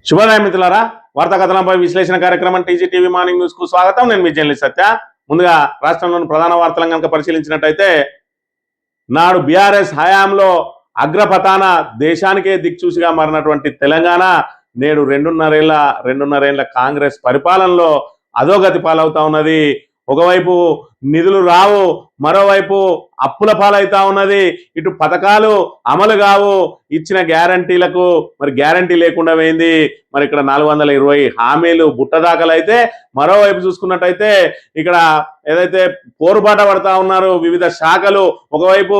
శుభోదయం మిత్రులారా, వార్తా కథనంపై విశ్లేషణ కార్యక్రమం టీజీటీవీ మార్నింగ్ న్యూస్ కు స్వాగతం. నేను మీ జర్నలిస్ట్ సత్య. ముందుగా రాష్ట్రంలోని ప్రధాన వార్తలను కనుక పరిశీలించినట్టయితే, నాడు బీఆర్ఎస్ హయాంలో అగ్రపథాన దేశానికే దిక్చూసిగా మారినటువంటి తెలంగాణ నేడు రెండున్నరేళ్ల కాంగ్రెస్ పరిపాలనలో అధోగతి పాలవుతా ఉన్నది. ఒకవైపు నిధులు రావు, మరోవైపు అప్పుల పాలవుతా ఉన్నది. ఇటు పథకాలు అమలు కావు, ఇచ్చిన గ్యారంటీలకు మరి గ్యారంటీ లేకుండా పోయింది. మరి ఇక్కడ 420 హామీలు బుట్టదాఖలు అయితే, మరోవైపు చూసుకున్నట్టయితే ఇక్కడ ఏదైతే పోరుబాట పడతా ఉన్నారు వివిధ శాఖలు, ఒకవైపు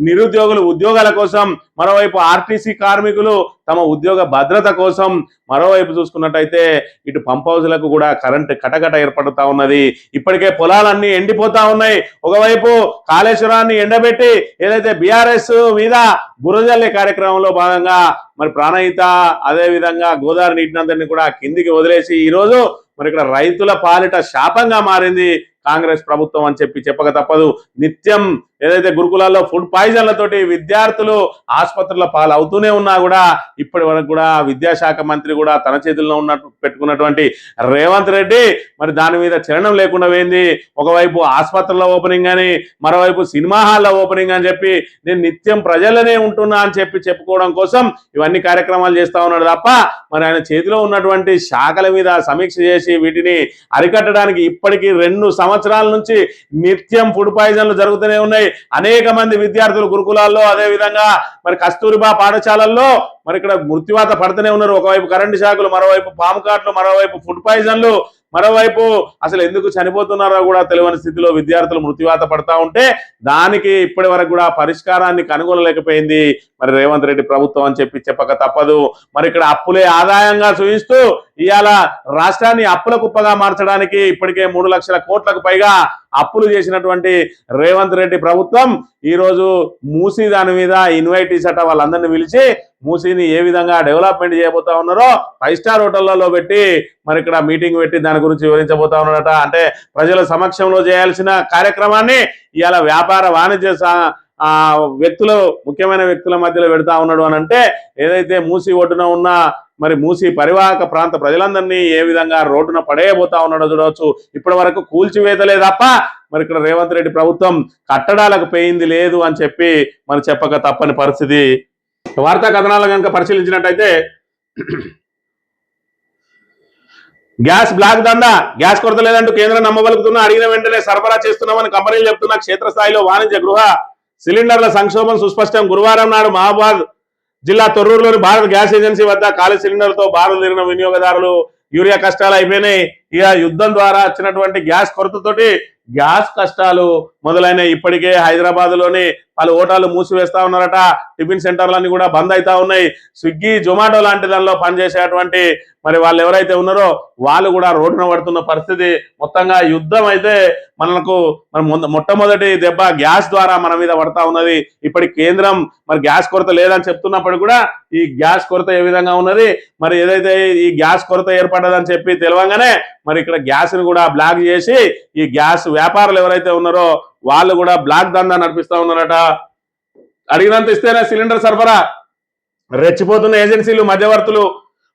నిరుద్యోగులు ఉద్యోగాల కోసం, మరోవైపు ఆర్టీసీ కార్మికులు తమ ఉద్యోగ భద్రత కోసం, మరోవైపు చూసుకున్నట్టయితే ఇటు పంప్ హౌస్లకు కూడా కరెంటు కటకట ఏర్పడుతా ఉన్నది. ఇప్పటికే పొలాలన్నీ ఎండిపోతా ఉన్నాయి. ఒకవైపు కాళేశ్వరాన్ని ఎండబెట్టి ఏదైతే బీఆర్ఎస్ మీద బురజల్లే కార్యక్రమంలో భాగంగా మరి ప్రాణహిత, అదే విధంగా గోదావరి నీటినందరినీ కూడా కిందికి వదిలేసి ఈరోజు మరి ఇక్కడ రైతుల పాలిట శాపంగా మారింది కాంగ్రెస్ ప్రభుత్వం అని చెప్పక తప్పదు. నిత్యం ఏదైతే గురుకులాల్లో ఫుడ్ పాయిజన్లతోటి విద్యార్థులు ఆసుపత్రుల పాలు అవుతూనే ఉన్నా కూడా ఇప్పటి వరకు కూడా విద్యాశాఖ మంత్రి కూడా తన చేతుల్లో పెట్టుకున్నటువంటి రేవంత్ రెడ్డి మరి దాని మీద చలనం లేకుండా పోయింది. ఒకవైపు ఆసుపత్రుల ఓపెనింగ్ అని, మరోవైపు సినిమా హాల్ల ఓపెనింగ్ అని చెప్పి నేను నిత్యం ప్రజలనే ఉంటున్నా అని చెప్పుకోవడం కోసం ఇవన్నీ కార్యక్రమాలు చేస్తా ఉన్నాడు తప్ప మరి ఆయన చేతిలో ఉన్నటువంటి శాఖల మీద సమీక్ష చేసి వీటిని అరికట్టడానికి ఇప్పటికీ 2 సంవత్సరాల నుంచి నిత్యం ఫుడ్ పాయిజన్లు జరుగుతూనే ఉన్నాయి. అనేక మంది విద్యార్థులు గురుకులాల్లో, అదే విధంగా మరి కస్తూరిబా పాఠశాలల్లో మరి ఇక్కడ మృత్యువాత పడుతూనే ఉన్నారు. ఒకవైపు కరెంటు షాకులు, మరోవైపు పాము కాట్లు, మరోవైపు ఫుడ్ పాయిజన్లు, మరోవైపు అసలు ఎందుకు చనిపోతున్నారో కూడా తెలియని స్థితిలో విద్యార్థులు మృత్యువాత పడతా ఉంటే దానికి ఇప్పటి వరకు కూడా పరిష్కారాన్ని కనుగొనలేకపోయింది మరి రేవంత్ రెడ్డి ప్రభుత్వం అని చెప్పక తప్పదు. మరి ఇక్కడ అప్పులే ఆదాయంగా చూపిస్తూ ఇవాళ రాష్ట్రాన్ని అప్పుల కుప్పగా మార్చడానికి ఇప్పటికే 3 లక్షల కోట్లకు పైగా అప్పులు చేసినటువంటి రేవంత్ రెడ్డి ప్రభుత్వం ఈరోజు మూసీ దాని మీద ఇన్వైటీస్ అట వాళ్ళందరినీ పిలిచి మూసీని ఏ విధంగా డెవలప్మెంట్ చేయబోతా ఉన్నారో 5 స్టార్ హోటళ్లలో పెట్టి మరి ఇక్కడ మీటింగ్ పెట్టి దాని గురించి వివరించబోతా ఉన్నారట. అంటే ప్రజల సమక్షంలో చేయాల్సిన కార్యక్రమాన్ని ఇవాళ వ్యాపార వాణిజ్య వ్యక్తులు, ముఖ్యమైన వ్యక్తుల మధ్యలో పెడతా ఉన్నాడు అని అంటే ఏదైతే మూసీ ఒడ్డున ఉన్న మరి మూసీ పరివాహక ప్రాంత ప్రజలందరినీ ఏ విధంగా రోడ్డున పడేయబోతా ఉన్నాడో చూడవచ్చు. ఇప్పటి వరకు కూల్చివేతలే తప్ప మరి ఇక్కడ రేవంత్ రెడ్డి ప్రభుత్వం కట్టడాలకు పోయింది లేదు అని చెప్పి మరి చెప్పక తప్పని పరిస్థితి. వార్తా కథనాలను కనుక పరిశీలించినట్టయితే, గ్యాస్ బ్లాక్ దందా, గ్యాస్ కొరత లేదంటూ కేంద్రం నమ్మబలుకుతున్నా, అడిగిన వెంటనే సరఫరా చేస్తున్నామని కంపెనీలు చెప్తున్నా, క్షేత్రస్థాయిలో వాణిజ్య గృహ సిలిండర్ల సంక్షోభం సుస్పష్టం. గురువారం నాడు మహబూబాబాద్ జిల్లా తొర్రూరులోని భారత గ్యాస్ ఏజెన్సీ వద్ద ఖాళీ సిలిండర్లతో బారులు తీరిన వినియోగదారులు. యూరియా కష్టాలు అయిపోయినాయి. ఇక యుద్ధం ద్వారా వచ్చినటువంటి గ్యాస్ కొరతతోటి గ్యాస్ కష్టాలు మొదలైనవి. ఇప్పటికే హైదరాబాద్ లోని పలు హోటళ్లు మూసివేస్తా ఉన్నారట. టిఫిన్ సెంటర్లన్నీ కూడా బంద్ అవుతా ఉన్నాయి. స్విగ్గీ, జొమాటో లాంటి దానిలో పనిచేసేటువంటి మరి వాళ్ళు ఎవరైతే ఉన్నారో వాళ్ళు కూడా రోడ్డున పడుతున్న పరిస్థితి. మొత్తంగా యుద్ధం అయితే మనకు మొట్టమొదటి దెబ్బ గ్యాస్ ద్వారా మన మీద పడతా ఉన్నది. ఇప్పటి కేంద్రం మరి గ్యాస్ కొరత లేదని చెప్తున్నప్పుడు కూడా ఈ గ్యాస్ కొరత ఏ విధంగా ఉన్నది, మరి ఏదైతే ఈ గ్యాస్ కొరత ఏర్పడ్డదని చెప్పి తెలియగానే మరి ఇక్కడ గ్యాస్ ని కూడా బ్లాక్ చేసి ఈ గ్యాస్ వ్యాపారులు ఎవరైతే ఉన్నారో వాళ్ళు కూడా బ్లాక్ దందా నడిపిస్తా ఉన్నారట. అడిగినంత ఇస్తేనే సిలిండర్ సరఫరా. రెచ్చిపోతున్న ఏజెన్సీలు, మధ్యవర్తులు,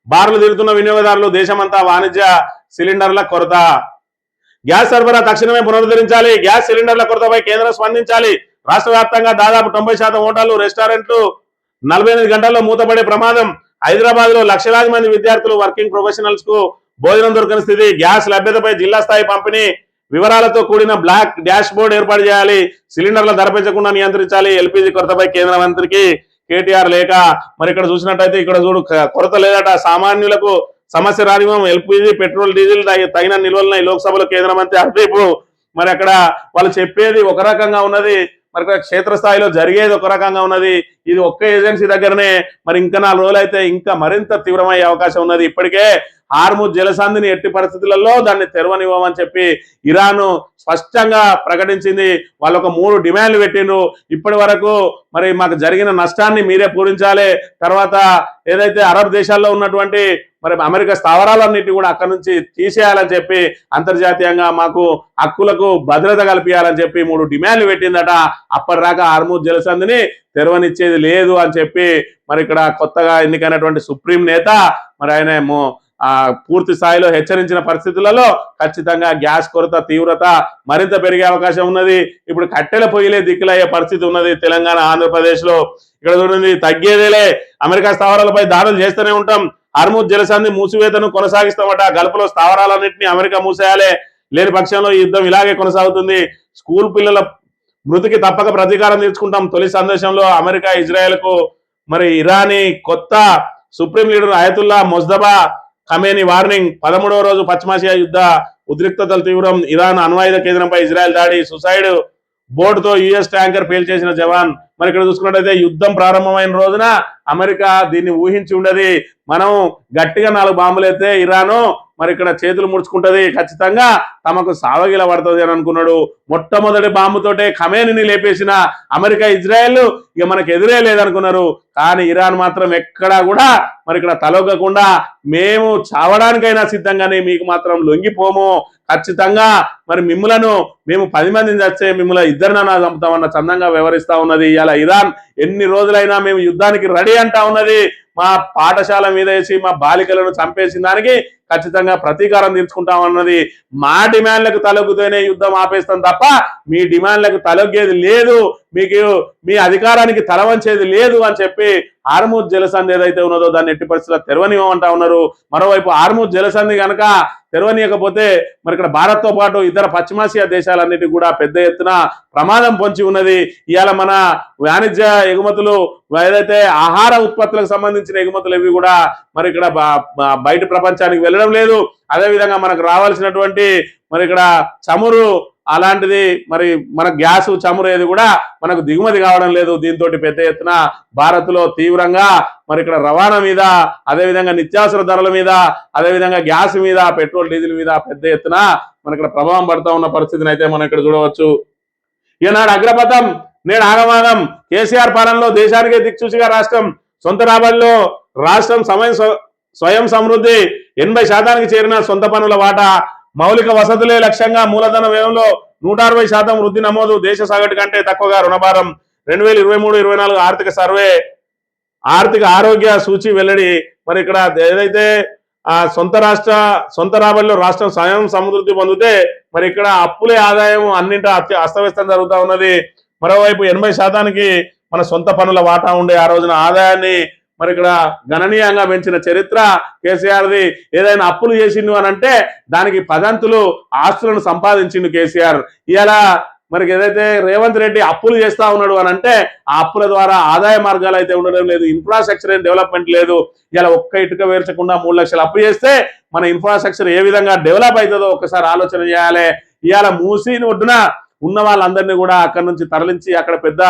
బార్లు తిరుగుతున్న వినియోగదారులు, దేశమంతా వాణిజ్య సిలిండర్ల కొరత. గ్యాస్ సరఫరా తక్షణమే పునరుద్ధరించాలి. గ్యాస్ సిలిండర్ల కొరతపై కేంద్రం స్పందించాలి. రాష్ట్ర వ్యాప్తంగా దాదాపు 90% హోటళ్లు, రెస్టారెంట్లు 48 గంటల్లో మూతపడే ప్రమాదం. హైదరాబాద్ లో లక్షలాది మంది విద్యార్థులు, వర్కింగ్ ప్రొఫెషనల్స్ కు భోజనం దొరకని స్థితి. గ్యాస్ లభ్యతపై జిల్లా స్థాయి పంపిణీ వివరాలతో కూడిన బ్లాక్ డాష్ బోర్డు ఏర్పాటు చేయాలి. సిలిండర్ల ధర పెంచకుండా నియంత్రించాలి. ఎల్పీజీ కొరతపై కేంద్ర మంత్రికి కేటీఆర్ లేఖ. మరి ఇక్కడ చూసినట్టయితే ఇక్కడ చూడు, కొరత లేదట. సామాన్యులకు సమస్య రానివ్వం. ఎల్పీజీ, పెట్రోల్, డీజిల్ తగిన నిల్వలున్నాయి. లోక్సభలో కేంద్ర మంత్రి హర్దీప్ మరి అక్కడ వాళ్ళు చెప్పేది ఒక రకంగా ఉన్నది, మరి క్షేత్రస్థాయిలో జరిగేది ఒక రకంగా ఉన్నది. ఇది ఒక్క ఏజెన్సీ దగ్గరనే మరి ఇంకా 4 రోజులు అయితే ఇంకా మరింత తీవ్రమయ్యే అవకాశం ఉన్నది. ఇప్పటికే హార్ముజ్ జలసంధిని ఎట్టి పరిస్థితులలో దాన్ని తెరవనివ్వమని చెప్పి ఇరాన్ స్పష్టంగా ప్రకటించింది. వాళ్ళు ఒక 3 డిమాండ్లు పెట్టిండ్రు. ఇప్పటి వరకు మరి మాకు జరిగిన నష్టాన్ని మీరే పూరించాలి. తర్వాత ఏదైతే అరబ్ దేశాల్లో ఉన్నటువంటి మరి అమెరికా స్థావరాలన్నిటి కూడా అక్కడి నుంచి తీసేయాలని చెప్పి, అంతర్జాతీయంగా మాకు హక్కులకు భద్రత కల్పించాలని చెప్పి 3 డిమాండ్లు పెట్టిందట. అప్పటిదాకా హార్ముజ్ జలసంధిని తెరవనిచ్చేది లేదు అని చెప్పి మరి ఇక్కడ కొత్తగా ఎన్నికైనటువంటి సుప్రీం నేత మరి ఆయన పూర్తి స్థాయిలో హెచ్చరించిన పరిస్థితులలో ఖచ్చితంగా గ్యాస్ కొరత తీవ్రత మరింత పెరిగే అవకాశం ఉన్నది. ఇప్పుడు కట్టెల పొయ్యిలే దిక్కులయ్యే పరిస్థితి ఉన్నది తెలంగాణ ఆంధ్రప్రదేశ్ లో. ఇక్కడ చూడండి, తగ్గేదేలే, అమెరికా స్థావరాలపై దాడులు చేస్తూనే ఉంటాం, హర్ముజ్ జలసంధి మూసివేతను కొనసాగిస్తామట, గల్ఫ్లో స్థావరాలన్నింటినీ అమెరికా మూసేయాలి, లేని పక్షంలో ఈ యుద్ధం ఇలాగే కొనసాగుతుంది, స్కూల్ పిల్లల మృతికి తప్పక ప్రతీకారం తీర్చుకుంటాం. తొలి సందేశంలో అమెరికా ఇజ్రాయెల్కు మరి ఇరానీ కొత్త supreme leader Ayatollah Mojtaba Khamenei warning. 13వ రోజు పశ్చిమాసియా యుద్ధ ఉద్రిక్తతలు తీవ్రం, ఇరాన్ అణ్వాయుధ కేంద్రంపై ఇజ్రాయెల్ దాడి, సుసైడ్ బోర్డుతో యుఎస్ ట్యాంకర్ పేల్చేసిన జవాన్. మరి ఇక్కడ చూసుకున్నట్టయితే యుద్ధం ప్రారంభమైన రోజున అమెరికా దీన్ని ఊహించి ఉండదు. మనం గట్టిగా 4 బాంబులు అయితే ఇరాను మరి ఇక్కడ చేతులు ముడుచుకుంటది, ఖచ్చితంగా తమకు సావగిల పడుతుంది అని అనుకున్నాడు. మొట్టమొదటి బాంబుతోటే ఖమేనీని లేపేసిన అమెరికా ఇజ్రాయెల్ ఇక మనకు ఎదురే లేదనుకున్నారు. కానీ ఇరాన్ మాత్రం ఎక్కడా కూడా మరి ఇక్కడ తలొగ్గకుండా మేము చావడానికైనా సిద్ధంగానే, మీకు మాత్రం లొంగిపోము, ఖచ్చితంగా మరి మిమ్ములను మేము 10 మందిని చచ్చే మిమ్మల్ని ఇద్దరినైనా చంపుతామన్న చందంగా వ్యవహరిస్తా ఉన్నది. ఇలా ఇరాన్ ఎన్ని రోజులైనా మేము యుద్ధానికి రెడీ అంటా ఉన్నది. మా పాఠశాల మీద వేసి మా బాలికలను చంపేసిన దానికి ఖచ్చితంగా ప్రతీకారం తీర్చుకుంటామన్నది. మా డిమాండ్లకు తలొగ్గుతూనే యుద్ధం ఆపేస్తాం తప్ప మీ డిమాండ్లకు తలొగ్గేది లేదు, మీకు మీ అధికారానికి తల వంచేది లేదు అని చెప్పి హార్ముజ్ జలసంధి ఏదైతే ఉన్నదో దాన్ని ఎట్టి పరిస్థితుల్లో తెరవనివ్వమంటా ఉన్నారు. మరోవైపు హార్ముజ్ జలసంధి కనుక తెరవనీయకపోతే మరి ఇక్కడ భారత్తో పాటు ఇతర పశ్చిమాసియా దేశాలన్నిటికీ కూడా పెద్ద ఎత్తున ప్రమాదం పొంచి ఉన్నది. ఇవాళ మన వాణిజ్య ఎగుమతులు ఏదైతే ఆహార ఉత్పత్తులకు సంబంధించిన ఎగుమతులు ఇవి కూడా మరి ఇక్కడ బయట ప్రపంచానికి వెళ్ళడం లేదు. అదేవిధంగా మనకు రావాల్సినటువంటి మరి ఇక్కడ చమురు అలాంటిది మరి మన గ్యాసు చమురు ఏది కూడా మనకు దిగుమతి కావడం లేదు. దీంతో పెద్ద ఎత్తున భారత్ లో తీవ్రంగా మరి ఇక్కడ రవాణా మీద, అదేవిధంగా నిత్యావసర ధరల మీద, అదేవిధంగా గ్యాస్ మీద, పెట్రోల్ డీజిల్ మీద పెద్ద ఎత్తున మన ఇక్కడ ప్రభావం పడుతూ ఉన్న పరిస్థితిని అయితే మనం ఇక్కడ చూడవచ్చు. ఈనాడు అగ్రపథం నేడు ఆగమాగం, కేసీఆర్ పాలనలో దేశానికే దిక్సూచిగా రాష్ట్రం, సొంత రాబడిలో రాష్ట్రం స్వయం సమృద్ధి, 80% చేరిన సొంత పనుల వాటా, మౌలిక వసతులే లక్ష్యంగా మూలధన వ్యయంలో 160% వృద్ధి నమోదు, దేశ సగటు కంటే తక్కువగా రుణభారం. 2023-24 ఆర్థిక సర్వే ఆర్థిక ఆరోగ్య సూచి వెల్లడి. మరి ఇక్కడ ఏదైతే సొంత రాబడిలో రాష్ట్రం స్వయం సమృద్ధి పొందితే మరి ఇక్కడ అప్పులే ఆదాయం అన్నింటి అస్తవ్యస్తం జరుగుతూ ఉన్నది. మరోవైపు 80%కి మన సొంత పనుల వాటా ఉండే ఆ రోజున ఆదాయాన్ని మరి ఇక్కడ గణనీయంగా పెంచిన చరిత్ర కేసీఆర్ది. ఏదైనా అప్పులు చేసిండు అని అంటే దానికి పదంతులు ఆస్తులను సంపాదించిండు కేసీఆర్. ఇలా మరి ఏదైతే రేవంత్ రెడ్డి అప్పులు చేస్తా ఉన్నాడు అని అంటే ఆ అప్పుల ద్వారా ఆదాయ మార్గాలు అయితే ఉండడం లేదు, ఇన్ఫ్రాస్ట్రక్చర్ డెవలప్మెంట్ లేదు. ఇలా ఒక్క ఇటుక వేర్చకుండా 3 లక్షలు అప్పు చేస్తే మన ఇన్ఫ్రాస్ట్రక్చర్ ఏ విధంగా డెవలప్ అవుతుందో ఒకసారి ఆలోచన చేయాలి. ఇవాళ మూసీని ఒడ్డున ఉన్న వాళ్ళందరినీ కూడా అక్కడి నుంచి తరలించి అక్కడ పెద్ద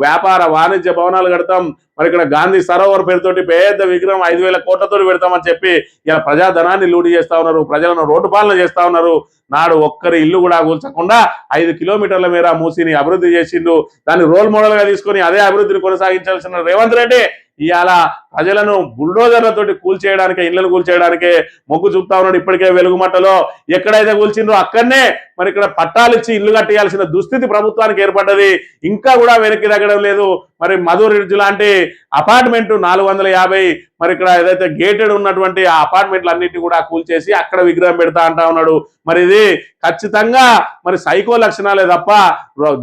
వ్యాపార వాణిజ్య భవనాలు కడతాం, మరి ఇక్కడ గాంధీ సరోవర్ పేరుతోటి పెద్ద విగ్రహం 5,000 కోట్లతో పెడతామని చెప్పి ఇలా ప్రజాధనాన్ని లూటీ చేస్తా ఉన్నారు, ప్రజలను రోడ్డు పాలన చేస్తా ఉన్నారు. నాడు ఒక్కరి ఇల్లు కూడా కూల్చకుండా 5 కిలోమీటర్ల మేర మూసిని అభివృద్ధి చేసిండు. దాన్ని రోల్ మోడల్ గా తీసుకొని అదే అభివృద్ధిని కొనసాగించాల్సిన రేవంత్ రెడ్డి ఇవాళ ప్రజలను బుల్డోజర్లతోటి కూల్చేయడానికే, ఇళ్లను కూల్చేయడానికే మొగ్గు చూపుతా ఉన్నాడు. ఇప్పటికే వెలుగుమట్టలో ఎక్కడైతే కూల్చిండ్రో అక్కడనే మరి ఇక్కడ పట్టాలిచ్చి ఇల్లు కట్టేయాల్సిన దుస్థితి ప్రభుత్వానికి ఏర్పడ్డది. ఇంకా కూడా వెనక్కి తగ్గడం లేదు. మరి మధుర్ రిడ్జ్ లాంటి అపార్ట్మెంట్ 450 మరి ఇక్కడ ఏదైతే గేటెడ్ ఉన్నటువంటి ఆ అపార్ట్మెంట్లు అన్నింటినీ కూడా కూల్చేసి అక్కడ విగ్రహం పెడతా అంటా ఉన్నాడు. మరి ఇది ఖచ్చితంగా మరి సైకో లక్షణాలే తప్ప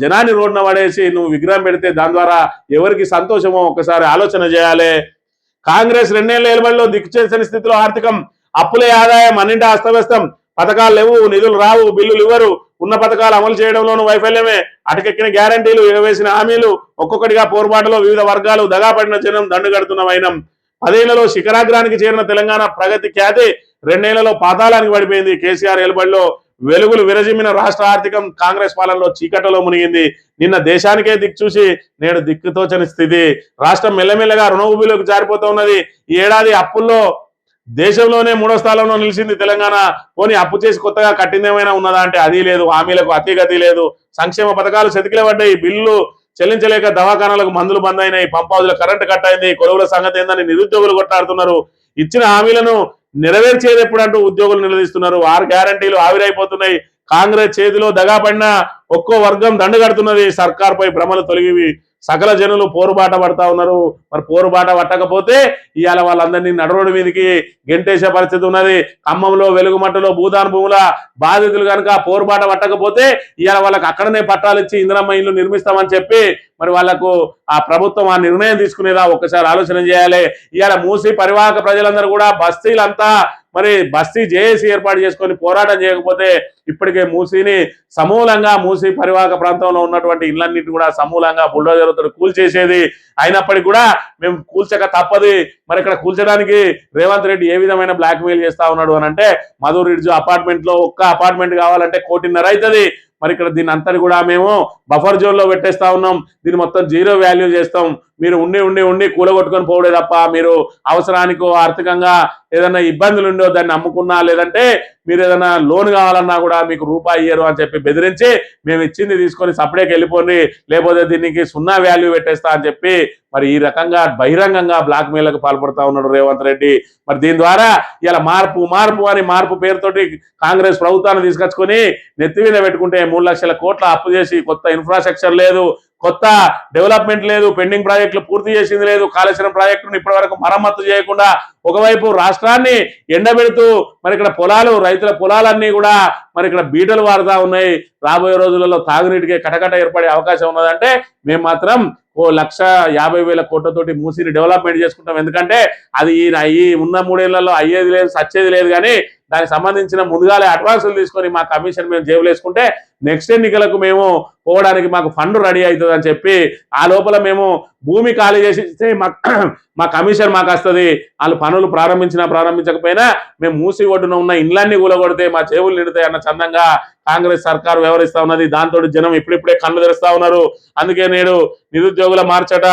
జనాన్ని రోడ్డున పడేసి నువ్వు విగ్రహం పెడితే దాని ద్వారా ఎవరికి సంతోషమో ఒకసారి ఆలోచన చేయాలి. కాంగ్రెస్ 2 ఏళ్ల ఏలుబడిలో దిక్కుచేసిన స్థితిలో ఆర్థికం, అప్పులే ఆదాయం, అన్నింటి అస్తవ్యస్తం, పథకాలు లేవు, నిధులు రావు, బిల్లులు ఇవ్వరు, ఉన్న పథకాలు అమలు చేయడంలోనూ వైఫల్యమే, అటకెక్కిన గ్యారంటీలు, ఎగవేసిన హామీలు, ఒక్కొక్కటిగా పోరుబాటులో వివిధ వర్గాలు దగాపడిన జనం దండుగడుతున్న వైనం. 10 ఏళ్లలో శిఖరాగ్రానికి చేరిన తెలంగాణ ప్రగతి ఖ్యాతి 2 ఏళ్లలో పాతాళానికి పడిపోయింది. కేసీఆర్ ఏలుబడిలో వెలుగులు విరజిమ్మిన రాష్ట్ర ఆర్థికం కాంగ్రెస్ పాలనలో చీకటలో మునిగింది. నిన్న దేశానికే దిక్చూసి నేడు దిక్కుతోచని స్థితి. రాష్ట్రం మెల్లమెల్లగా రుణ ఊబిలోకి జారిపోతూ ఉన్నది. ఈ ఏడాది అప్పుల్లో దేశంలోనే 3వ స్థానంలో నిలిచింది తెలంగాణ. పోనీ అప్పు చేసి కొత్తగా కట్టిందేమైనా ఉన్నదా అంటే అది లేదు. హామీలకు అతిగతి లేదు. సంక్షేమ పథకాలు సెతికిల పడ్డాయి. బిల్లు చెల్లించలేక దవాఖానాలకు మందులు బంద్ అయినాయి. పంప్ హౌజ్ల కరెంటు కట్ అయింది. కొలువుల సంగతి ఏందని నిరుద్యోగులు కొట్లాడుతున్నారు. ఇచ్చిన హామీలను నెరవేర్చేది ఎప్పుడంటూ ఉద్యోగులు నిలదీస్తున్నారు. 6 గ్యారంటీలు ఆవిరైపోతున్నాయి. కాంగ్రెస్ చేతిలో దగాపడిన ఒక్కో వర్గం దండగడుతున్నది. సర్కార్పై భ్రమలు సకల జనులు పోరుబాట పడతా ఉన్నారు. మరి పోరుబాట పట్టకపోతే ఇవాళ వాళ్ళందరినీ నడరోడ్డు మీదకి గెంటేసే పరిస్థితి ఉన్నది. ఖమ్మంలో, వెలుగుమట్టలో భూదాన్ భూముల బాధితులు కనుక పోరుబాట పట్టకపోతే ఇవాళ వాళ్ళకి అక్కడనే పట్టాలు ఇచ్చి ఇందిరమ్మ ఇల్లు నిర్మిస్తామని చెప్పి మరి వాళ్ళకు ఆ ప్రభుత్వం ఆ నిర్ణయం తీసుకునేదా ఒక్కసారి ఆలోచన చేయాలి. ఇవాళ మూసి పరివాహక ప్రజలందరూ కూడా బస్తీలంతా మరి బస్తీ జేఏసీ ఏర్పాటు చేసుకొని పోరాటం చేయకపోతే ఇప్పటికే మూసీని సమూలంగా మూసీ పరివాహక ప్రాంతంలో ఉన్నటువంటి ఇళ్లన్నింటినీ కూడా సమూలంగా బుల్డోజర్తో కూల్చేసేది. అయినప్పటికీ కూడా మేము కూల్చక తప్పది. మరి ఇక్కడ కూల్చడానికి రేవంత్ రెడ్డి ఏ విధమైన బ్లాక్మెయిల్ చేస్తా ఉన్నాడు అని అంటే మధుర్ రిడ్జ్ అపార్ట్మెంట్ లో ఒక్క అపార్ట్మెంట్ కావాలంటే 1.5 కోటి అవుతుంది. మరి ఇక్కడ దీన్ని అంతటి కూడా మేము బఫర్ జోన్ లో పెట్టేస్తా ఉన్నాం. దీన్ని మొత్తం జీరో వాల్యూ చేస్తాం. మీరు ఉండి కూలగొట్టుకొని పోవడే తప్ప మీరు అవసరానికి ఆర్థికంగా ఏదైనా ఇబ్బందులు ఉండో దాన్ని అమ్ముకున్నా లేదంటే మీరు ఏదైనా లోన్ కావాలన్నా కూడా మీకు రూపాయి ఇయ్యరు అని చెప్పి బెదిరించి మేము ఇచ్చింది తీసుకొని సపరేట్కి వెళ్ళిపోండి, లేకపోతే దీనికి 0 వాల్యూ పెట్టేస్తా అని చెప్పి మరి ఈ రకంగా బహిరంగంగా బ్లాక్ మెయిల్కి పాల్పడతా ఉన్నాడు రేవంత్ రెడ్డి. మరి దీని ద్వారా ఇలా మార్పు పేరుతోటి కాంగ్రెస్ ప్రభుత్వాన్ని తీసుకొచ్చుకొని నెత్తి మీద పెట్టుకుంటే 3 లక్షల కోట్ల అప్పు చేసి కొత్త ఇన్ఫ్రాస్ట్రక్చర్ లేదు, కొత్త డెవలప్మెంట్ లేదు, పెండింగ్ ప్రాజెక్టులు పూర్తి చేసింది లేదు, కాళేశ్వరం ప్రాజెక్టును ఇప్పటి వరకు మరమ్మతు చేయకుండా ఒకవైపు రాష్ట్రాన్ని ఎండబెడుతూ మరి ఇక్కడ రైతుల పొలాలన్నీ కూడా మరి ఇక్కడ బీటలు వారుతా ఉన్నాయి. రాబోయే రోజులలో తాగునీటికి కటకట ఏర్పడే అవకాశం ఉన్నదంటే మేము మాత్రం 1,50,000 కోట్లతోటి మూసిని డెవలప్మెంట్ చేసుకుంటాం. ఎందుకంటే అది ఈ ఉన్న 3 ఏళ్లలో అయ్యేది లేదు, సచ్చేది లేదు. కానీ దానికి సంబంధించిన ముందుగాలే అడ్వాన్సులు తీసుకొని మా కమిషన్ మేము జేబులు వేసుకుంటే నెక్స్ట్ ఎన్నికలకు మేము పోవడానికి మాకు ఫండ్ రెడీ అవుతుంది అని చెప్పి ఆ లోపల మేము భూమి ఖాళీ చేసి ఇస్తే మా కమిషన్ మాకు వస్తుంది. వాళ్ళు పనులు ప్రారంభించకపోయినా మేము మూసి ఒడ్డున ఉన్న ఇండ్లన్నీ కూలగొడితే మా జేబులు నిండుతాయి అన్న చందంగా కాంగ్రెస్ సర్కారు వ్యవహరిస్తా ఉన్నది. దాంతో జనం ఇప్పుడిప్పుడే కళ్ళు తెరుస్తా ఉన్నారు. అందుకే నేడు నిరుద్యోగుల మార్చట,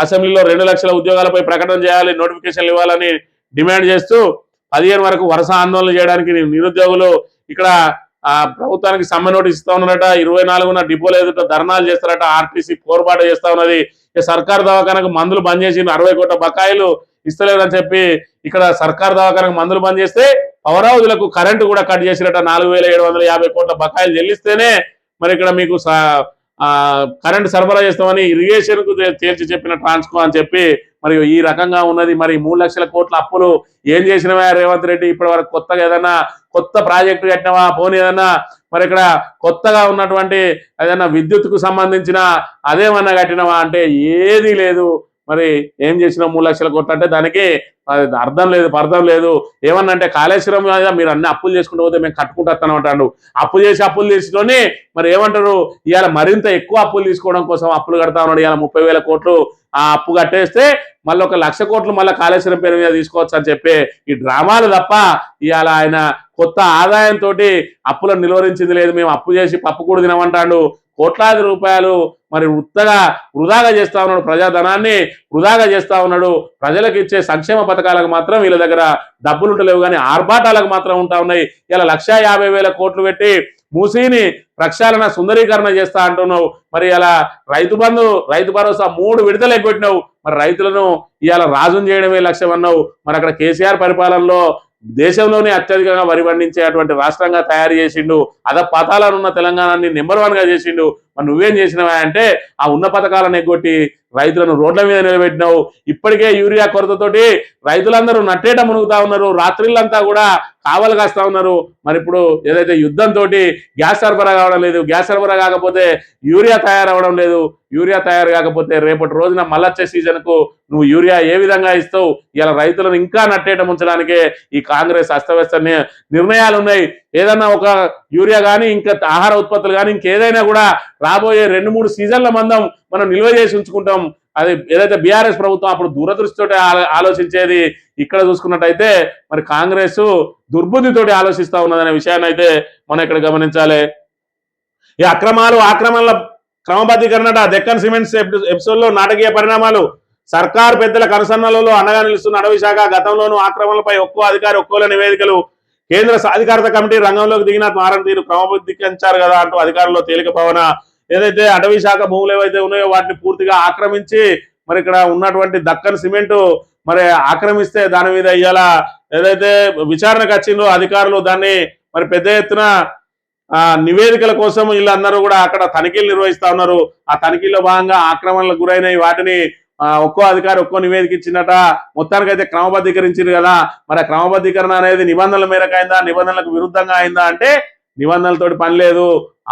అసెంబ్లీలో 2 లక్షల ఉద్యోగాలపై ప్రకటన చేయాలి, నోటిఫికేషన్లు ఇవ్వాలని డిమాండ్ చేస్తూ 15 వరకు వరుస ఆందోళన చేయడానికి నిరుద్యోగులు ఇక్కడ ప్రభుత్వానికి సమ్మె నోటీస్ ఇస్తా ఉన్నారట. 24న డిపోలో ఎదుట ధర్నాలు చేస్తారట. ఆర్టీసీ పోరుబాటు చేస్తా ఉన్నది. సర్కారు దవాఖానకు మందులు బంద్ చేసి 60 కోట్ల బకాయిలు ఇస్తలేదని చెప్పి ఇక్కడ సర్కారు దవాఖానకు మందులు బంద్ చేస్తే పవర్ హౌస్లకు కరెంటు కూడా కట్ చేసిరట. 4,750 కోట్ల బకాయిలు చెల్లిస్తేనే మరి ఇక్కడ మీకు కరెంటు సరఫరా చేస్తామని ఇరిగేషన్ కు తేల్చి చెప్పిన ట్రాన్స్కో అని చెప్పి మరి ఈ రకంగా ఉన్నది. మరి 3 లక్షల కోట్ల అప్పులు ఏం చేసినవా రేవంత్ రెడ్డి? ఇప్పటి వరకు కొత్తగా ఏదైనా కొత్త ప్రాజెక్టు కట్టినవా? పోనీ ఏదన్నా మరి ఇక్కడ కొత్తగా ఉన్నటువంటి ఏదైనా విద్యుత్కు సంబంధించిన అదేమన్నా కట్టినవా అంటే ఏది లేదు. మరి ఏం చేసినా 3 లక్షల కోట్లు అంటే దానికి అర్థం లేదు, పర్థం లేదు. ఏమన్నంటే కాళేశ్వరం మీద మీరు అన్ని అప్పులు చేసుకుంటూ పోతే మేము కట్టుకుంటాను అంటాడు. అప్పులు తీసుకొని మరి ఏమంటారు, ఇవాళ మరింత ఎక్కువ అప్పులు తీసుకోవడం కోసం అప్పులు కడతా ఉన్నాడు. ఇవాళ 30,000 కోట్లు ఆ అప్పు కట్టేస్తే మళ్ళీ 1,00,000 కోట్లు మళ్ళీ కాళేశ్వరం పేరు మీద తీసుకోవచ్చు అని చెప్పి ఈ డ్రామాలు తప్ప ఇవాళ ఆయన కొత్త ఆదాయంతో అప్పులను నిలువరించింది లేదు. మేము అప్పు చేసి పప్పు కూడా తినమంటాడు. కోట్లాది రూపాయలు మరి వృధాగా చేస్తా ఉన్నాడు. ప్రజాధనాన్ని వృధాగా చేస్తా ఉన్నాడు. ప్రజలకు ఇచ్చే సంక్షేమ పథకాలకు మాత్రం వీళ్ళ దగ్గర డబ్బులు ఉంటలేవు, కానీ ఆర్భాటాలకు మాత్రం ఉంటా ఉన్నాయి. ఇలా 1,50,000 కోట్లు పెట్టి మూసీని ప్రక్షాళన సుందరీకరణ చేస్తా అంటున్నావు. మరి ఇలా రైతు భరోసా 3 విడతలు ఎగ్గొట్టినావు. మరి రైతులను ఇవాళ రాజును చేయడమే లక్ష్యం అన్నావు. మరి అక్కడ కేసీఆర్ పరిపాలనలో దేశంలోనే అత్యధికంగా వరి పండించేటువంటి రాష్ట్రంగా తయారు చేసిండు. పథకాలనున్న తెలంగాణని నెంబర్ 1గా చేసిండు. మరి నువ్వేం చేసినావా అంటే ఆ ఉన్న పథకాలను ఎగ్గొట్టి రైతులను రోడ్ల మీద నిలబెట్టినావు. ఇప్పటికే యూరియా కొరతతోటి రైతులందరూ నట్టేట మునుగుతా ఉన్నారు. రాత్రిళ్ళంతా కూడా కావలు కాస్తా ఉన్నారు. మరి ఇప్పుడు ఏదైతే యుద్ధంతో గ్యాస్ సరఫరా కావడం లేదు, గ్యాస్ సరఫరా కాకపోతే యూరియా తయారవడం లేదు. యూరియా తయారు కాకపోతే రేపటి రోజున మళ్ళొచ్చే సీజన్కు నువ్వు యూరియా ఏ విధంగా ఇస్తావు? ఇలా రైతులను ఇంకా నట్టేట ముంచడానికే ఈ కాంగ్రెస్ అస్తవ్యస్త నిర్ణయాలు ఉన్నాయి. ఏదన్నా ఒక యూరియా కానీ ఇంకా ఆహార ఉత్పత్తులు కానీ ఇంకేదైనా కూడా రాబోయే 2-3 సీజన్ల మందం మనం నిల్వ చేసి ఉంచుకుంటాం. అది ఏదైతే బీఆర్ఎస్ ప్రభుత్వం అప్పుడు దూరదృష్టితోటి ఆలోచించేది, ఇక్కడ చూసుకున్నట్టయితే మరి కాంగ్రెస్ దుర్బుద్ధితోటి ఆలోచిస్తా ఉన్నదనే విషయాన్ని అయితే మనం ఇక్కడ గమనించాలి. ఈ ఆక్రమణల క్రమబద్ధీకరణ డెక్కన్ సిమెంట్స్ ఎపిసోడ్ లో నాటకీయ పరిణామాలు. సర్కార్ పెద్దల కనుసన్నలలో అండగా నిలుస్తున్న అటవీ శాఖ గతంలోనూ ఆక్రమణలపై ఒక్కో అధికారి ఒక్కోల నివేదికలు. కేంద్ర సాధికారత కమిటీ రంగంలోకి దిగిన మారం తీరు క్రమబద్ధీకరించారు కదా అంటూ అధికారుల్లో తేలిక భావన. ఏదైతే అటవీ శాఖ భూములు ఏవైతే ఉన్నాయో వాటిని పూర్తిగా ఆక్రమించి మరి ఇక్కడ ఉన్నటువంటి దక్కన్ సిమెంట్ మరి ఆక్రమిస్తే దాని మీద ఇవాళ ఏదైతే విచారణకు వచ్చిందో అధికారులు దాన్ని మరి పెద్ద ఎత్తున నివేదికల కోసం వీళ్ళందరూ కూడా అక్కడ తనిఖీలు నిర్వహిస్తా ఉన్నారు. ఆ తనిఖీల్లో భాగంగా ఆక్రమణలకు గురైన వాటిని ఒక్కో అధికారి ఒక్కో నివేదిక ఇచ్చినట. మొత్తానికి అయితే క్రమబద్ధీకరించారు కదా. మరి ఆ క్రమబద్ధీకరణ అనేది నిబంధనల మేరకు అయిందా, నిబంధనలకు విరుద్ధంగా అయిందా అంటే నిబంధనలతోటి పని లేదు.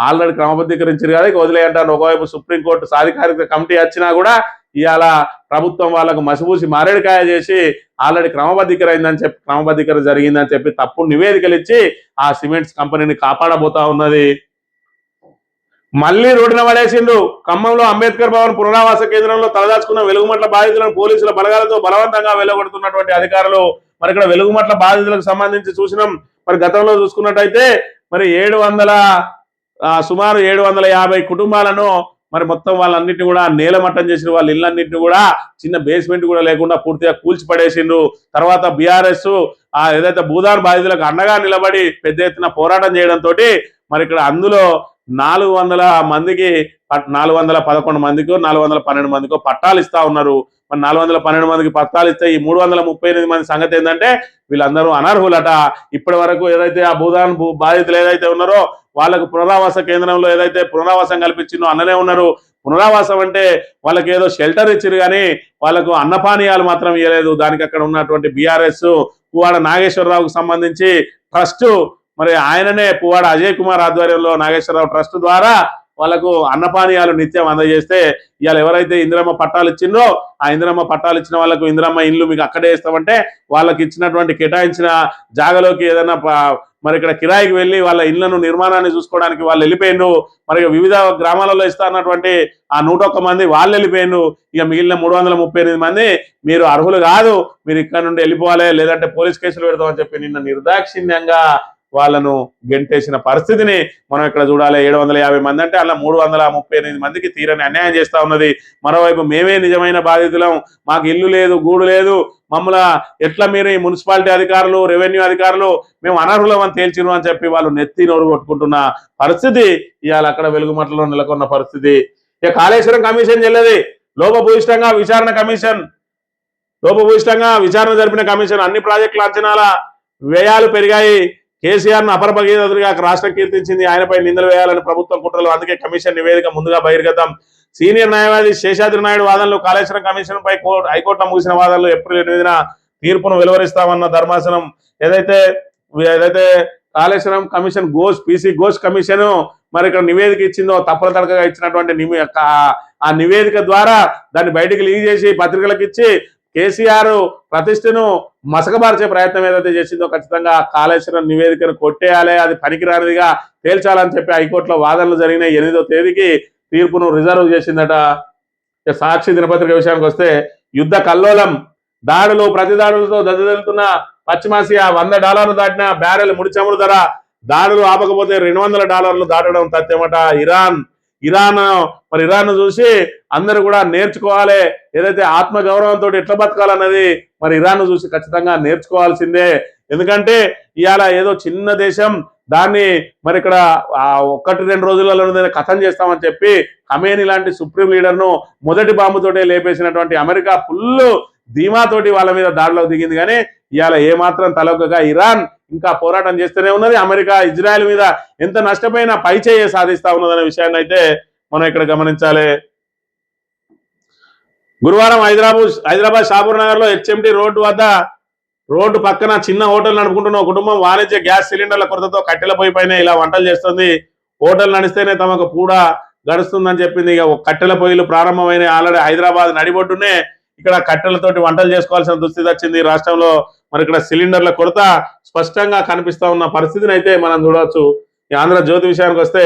ఆల్రెడీ క్రమబద్ధీకరించారు కదా, ఇక వదిలేయంటారు. ఒకవైపు సుప్రీంకోర్టు సాధికారిక కమిటీ వచ్చినా కూడా ఇవాళ ప్రభుత్వం వాళ్ళకు మసిపూసి మారేడుకాయ చేసి ఆల్రెడీ క్రమబద్ధీకరణ జరిగిందని చెప్పి తప్పుడు నివేదికలు ఇచ్చి ఆ సిమెంట్స్ కంపెనీని కాపాడబోతా ఉన్నది. మళ్లీ రోడ్డున పడేసిండు. ఖమ్మంలో అంబేద్కర్ భవన్ పునరావాస కేంద్రంలో తలదాచుకున్న వెలుగుమట్ల బాధితులను పోలీసుల బలగాలతో బలవంతంగా వెలువడుతున్నటువంటి అధికారులు. మరి ఇక్కడ వెలుగుమట్ల బాధితులకు సంబంధించి చూసినాం. మరి గతంలో చూసుకున్నట్టయితే మరి సుమారు 750 కుటుంబాలను మరి మొత్తం వాళ్ళన్నింటినీ కూడా నేలమట్టం చేసిన వాళ్ళ ఇళ్ళన్నింటినీ కూడా చిన్న బేస్మెంట్ కూడా లేకుండా పూర్తిగా కూల్చి పడేసిండు. తర్వాత బీఆర్ఎస్ ఏదైతే భూదాన్ బాధితులకు అండగా నిలబడి పెద్ద ఎత్తున పోరాటం చేయడంతో మరి ఇక్కడ అందులో 400 మందికి 411 మందికో 412 మందికో పట్టాలు ఇస్తా ఉన్నారు. మరి 412 మందికి పట్టాలు ఇస్తే ఈ 338 మంది సంగతి ఏంటంటే వీళ్ళందరూ అనర్హులట. ఇప్పటి వరకు ఏదైతే ఆ భూదాన్ బాధితులు ఏదైతే ఉన్నారో వాళ్ళకు పునరావాస కేంద్రంలో ఏదైతే పునరావాసం కల్పించిందో అన్ననే ఉన్నారు. పునరావాసం అంటే వాళ్ళకి ఏదో షెల్టర్ ఇచ్చారు కానీ వాళ్ళకు అన్నపానీయాలు మాత్రం ఇవ్వలేదు. దానికి అక్కడ ఉన్నటువంటి బీఆర్ఎస్ పువ్వాడ నాగేశ్వరరావుకు సంబంధించి ట్రస్ట్, మరి ఆయననే పువ్వాడ అజయ్ కుమార్ ఆధ్వర్యంలో నాగేశ్వరరావు ట్రస్ట్ ద్వారా వాళ్ళకు అన్నపానీయాలు నిత్యం అందజేస్తే ఇవాళ ఎవరైతే ఇందిరమ్మ పట్టాలు ఇచ్చిందో ఆ ఇందిరమ్మ పట్టాలు ఇచ్చిన వాళ్ళకు ఇందిరమ్మ ఇల్లు మీకు అక్కడే ఇస్తామంటే వాళ్ళకి ఇచ్చినటువంటి కేటాయించిన జాగలోకి ఏదైనా మరి ఇక్కడ కిరాయికి వెళ్ళి వాళ్ళ ఇళ్లను నిర్మాణాన్ని చూసుకోవడానికి వాళ్ళు వెళ్ళిపోయిండు. మరి వివిధ గ్రామాలలో ఇస్తా అన్నటువంటి ఆ 101 మంది వాళ్ళు వెళ్ళిపోయిండు. ఇక మిగిలిన 338 మంది మీరు అర్హులు కాదు, మీరు ఇక్కడ నుండి వెళ్ళిపోవాలి, లేదంటే పోలీస్ కేసులు పెడతామని చెప్పి నిన్న నిర్దాక్షిణ్యంగా వాళ్ళను గెంటేసిన పరిస్థితిని మనం ఇక్కడ చూడాలి. 750 మంది అంటే అలా 338 మందికి తీరని అన్యాయం చేస్తా ఉన్నది. మరోవైపు మేమే నిజమైన బాధితులం, మాకు ఇల్లు లేదు, గూడు లేదు, మమ్మల్ని ఎట్లా మీరు ఈ మున్సిపాలిటీ అధికారులు, రెవెన్యూ అధికారులు మేము అనర్హులం అని తేల్చిను అని చెప్పి వాళ్ళు నెత్తి నోరు కొట్టుకుంటున్న పరిస్థితి ఇవాళ అక్కడ వెలుగుమట్లలో నెలకొన్న పరిస్థితి. ఇక కాళేశ్వరం కమిషన్ చెల్లది. లోపభూయిష్టంగా విచారణ జరిపిన కమిషన్ అన్ని ప్రాజెక్టుల అంచనాల వ్యయాలు పెరిగాయి. కేసీఆర్ను అపర భగీరథుడిగా రాష్ట్రం కీర్తించింది. ఆయనపై నిందలు వేయాలని ప్రభుత్వం కుట్రలు. అందుకే కమిషన్ నివేదిక ముందుగా బహిర్గతం. సీనియర్ న్యాయవాది శేషాద్రి నాయుడు వాదనలు. కాళేశ్వరం కమిషన్ పై హైకోర్టులో ముగిసిన వాదనలు ఏప్రిల్ 8న తీర్పును వెలువరిస్తామన్న ధర్మాసనం. ఏదైతే Kaleshwaram commission PC Ghosh commission మరి ఇక్కడ నివేదిక ఇచ్చిందో తప్పల తడకగా ఇచ్చినటువంటి ఆ నివేదిక ద్వారా దాన్ని బయటికి లీక్ చేసి పత్రికలకు ఇచ్చి కేసీఆర్ ప్రతిష్టను మసకబార్చే ప్రయత్నం ఏదైతే చేసిందో ఖచ్చితంగా కాళేశ్వరం నివేదికను కొట్టేయాలి, అది పనికిరానిదిగా తేల్చాలని చెప్పి హైకోర్టులో వాదనలు జరిగిన 8వ తేదీకి తీర్పును రిజర్వ్ చేసిందట. సాక్షి దినపత్రిక విషయానికి వస్తే యుద్ధ కల్లోలం. ప్రతిదాడులతో దెబ్బతింటున్న పశ్చిమాసియా. $100 దాటిన బ్యారెల్ ముడి చమురు ధర. దాడులు ఆపకపోతే $200 దాటడం తథ్యమట. ఇరాన్ చూసి అందరూ కూడా నేర్చుకోవాలి. ఏదైతే ఆత్మగౌరవంతో ఎట్లా బతకాలన్నది మరి ఇరాన్ చూసి ఖచ్చితంగా నేర్చుకోవాల్సిందే. ఎందుకంటే ఇవాళ ఏదో చిన్న దేశం, దాన్ని మరి ఇక్కడ 1-2 రోజులలో కథం చేస్తామని చెప్పి ఖమేని లాంటి సుప్రీం లీడర్ను మొదటి బాంబుతోటే లేపేసినటువంటి అమెరికా ఫుల్ ధీమాతోటి వాళ్ళ మీద దాడిలోకి దిగింది. కానీ ఇవాళ ఏమాత్రం తలొగ్గగా ఇరాన్ ఇంకా పోరాటం చేస్తూనే ఉన్నది. అమెరికా ఇజ్రాయెల్ మీద ఎంత నష్టపోయినా పైచేయి సాధిస్తా ఉన్నదనే విషయాన్ని అయితే మనం ఇక్కడ గమనించాలి. గురువారం హైదరాబాద్ షాపూర్ నగర్ లో హెచ్ఎంటీ రోడ్డు పక్కన చిన్న హోటల్ నడుపుకుంటున్న కుటుంబం వాణిజ్య గ్యాస్ సిలిండర్ల కొరతతో కట్టెల పొయ్యి పైన ఇలా వంటలు చేస్తుంది. హోటల్ నడిస్తేనే తమకు కూడా గడుస్తుందని చెప్పింది. ఇక కట్టెల పొయ్యిలు ప్రారంభమైన ఆల్రెడీ హైదరాబాద్ నడిబొడ్డునే ఇక్కడ కట్టెలతోటి వంటలు చేసుకోవాల్సిన దుస్థితి వచ్చింది రాష్ట్రంలో. మరి ఇక్కడ సిలిండర్ల కొరత స్పష్టంగా కనిపిస్తా ఉన్న పరిస్థితిని అయితే మనం చూడవచ్చు. ఈ ఆంధ్రజ్యోతి విషయానికి వస్తే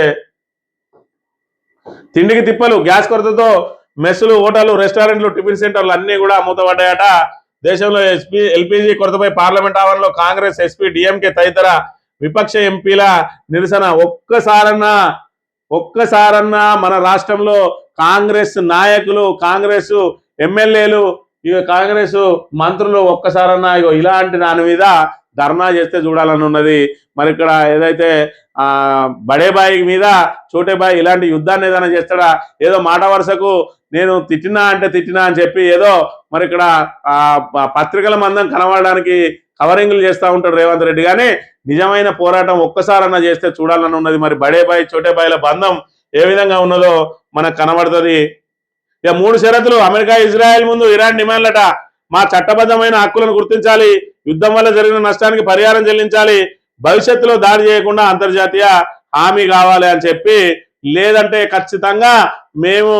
తిండికి తిప్పలు. గ్యాస్ కొరతతో మెస్సులు, హోటళ్లు, రెస్టారెంట్లు, టిఫిన్ సెంటర్లు అన్ని కూడా మూతపడ్డాయట. దేశంలో ఎల్పీజీ కొరతపై పార్లమెంట్ ఆవరణలో కాంగ్రెస్, ఎస్పీ, డిఎంకే తదితర విపక్ష ఎంపీల నిరసన. ఒక్కసారన్నా మన రాష్ట్రంలో కాంగ్రెస్ నాయకులు, కాంగ్రెస్ ఎమ్మెల్యేలు, కాంగ్రెస్ మంత్రులు ఒక్కసారన్నా ఇలాంటి దాని మీద ధర్నా చేస్తే చూడాలని ఉన్నది. మరి ఇక్కడ ఏదైతే బడేబాయి మీద చోటేబాయి ఇలాంటి యుద్ధాన్ని ఏదైనా చేస్తాడా, ఏదో మాట వరుసకు నేను తిట్టినా అంటే తిట్టినా అని చెప్పి ఏదో మరి ఇక్కడ పత్రికల మందం కనబడడానికి కవరింగ్లు చేస్తూ ఉంటాడు రేవంత్ రెడ్డి. కానీ నిజమైన పోరాటం ఒక్కసారన్నా చేస్తే చూడాలని ఉన్నది. మరి బడేబాయి చోటేబాయిల బంధం ఏ విధంగా ఉన్నదో మనకు కనబడుతుంది. ఇక 3 షరతులు అమెరికా ఇజ్రాయెల్ ముందు ఇరాన్ డిమాండ్లట. మా చట్టబద్ధమైన హక్కులను గుర్తించాలి, యుద్ధం వల్ల జరిగిన నష్టానికి పరిహారం చెల్లించాలి, భవిష్యత్తులో దాడి చేయకుండా అంతర్జాతీయ హామీ కావాలి అని చెప్పి, లేదంటే ఖచ్చితంగా మేము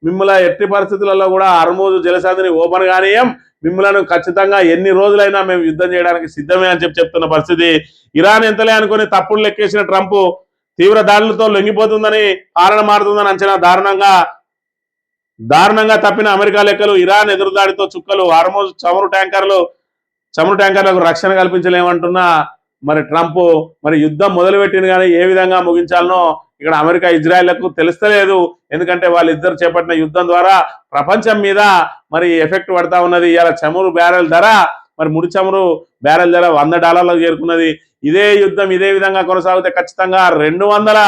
మిమ్మల్ని ఎట్టి పరిస్థితులలో కూడా హర్మూజ్ జలసంధిని ఓపెన్ కానీయం, మిమ్మల్ని ఖచ్చితంగా ఎన్ని రోజులైనా మేము యుద్ధం చేయడానికి సిద్ధమే అని చెప్తున్న పరిస్థితి. ఇరాన్ ఎంతలే అనుకుని తప్పుడు లెక్కేసిన ట్రంప్ తీవ్ర దాడులతో లొంగిపోతుందని కారణం మారుతుందని అంచనా. దారుణంగా తప్పిన అమెరికా లెక్కలు, ఇరాన్ ఎదురుదాడితో చుక్కలు, హర్మూజ్ చమురు ట్యాంకర్లకు రక్షణ కల్పించలేమంటున్నా మరి ట్రంప్. మరి యుద్ధం మొదలుపెట్టింది కానీ ఏ విధంగా ముగించాలనో ఇక్కడ అమెరికా ఇజ్రాయెల్లకు తెలుస్తలేదు. ఎందుకంటే వాళ్ళిద్దరు చేపట్టిన యుద్ధం ద్వారా ప్రపంచం మీద మరి ఎఫెక్ట్ పడతా ఉన్నది. ఇలా చమురు బ్యారెల్ ధర, మరి ముడి చమురు బ్యారెల్ ధర $100 చేరుకున్నది. ఇదే యుద్ధం ఇదే విధంగా కొనసాగితే ఖచ్చితంగా $200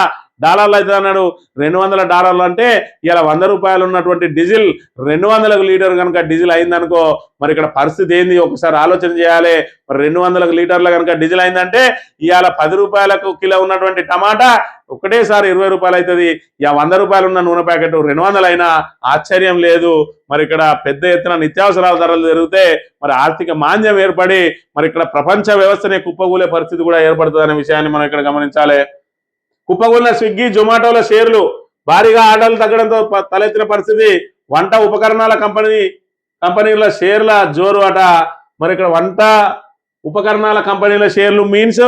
అవుతుంది అన్నాడు. $200 అంటే ఇలా ₹100 ఉన్నటువంటి డీజిల్ 200 లీటర్ కనుక డీజిల్ అయిందనుకో, మరి ఇక్కడ పరిస్థితి ఏంది ఒకసారి ఆలోచన చేయాలి. మరి 200 లీటర్ల కనుక డీజిల్ అయిందంటే ఇవాళ ₹10 కిలో ఉన్నటువంటి టమాటా ఒకటేసారి ₹20 అవుతుంది. ఇక ₹100 ఉన్న నూనె ప్యాకెట్ 200 అయినా ఆశ్చర్యం లేదు. మరి ఇక్కడ పెద్ద ఎత్తున నిత్యావసరాల ధరలు పెరిగితే మరి ఆర్థిక మాంద్యం ఏర్పడి మరి ఇక్కడ ప్రపంచ వ్యవస్థనే కుప్పగూలే పరిస్థితి కూడా ఏర్పడుతుంది అనే విషయాన్ని మనం ఇక్కడ గమనించాలి. కుప్పగూలిన స్విగ్గీ జొమాటోల షేర్లు భారీగా ఆర్డర్లు తగ్గడంతో తలెత్తిన పరిస్థితి. వంట ఉపకరణాల కంపెనీల షేర్ల జోరు అట. మరి ఇక్కడ వంట ఉపకరణాల కంపెనీల షేర్లు మీన్స్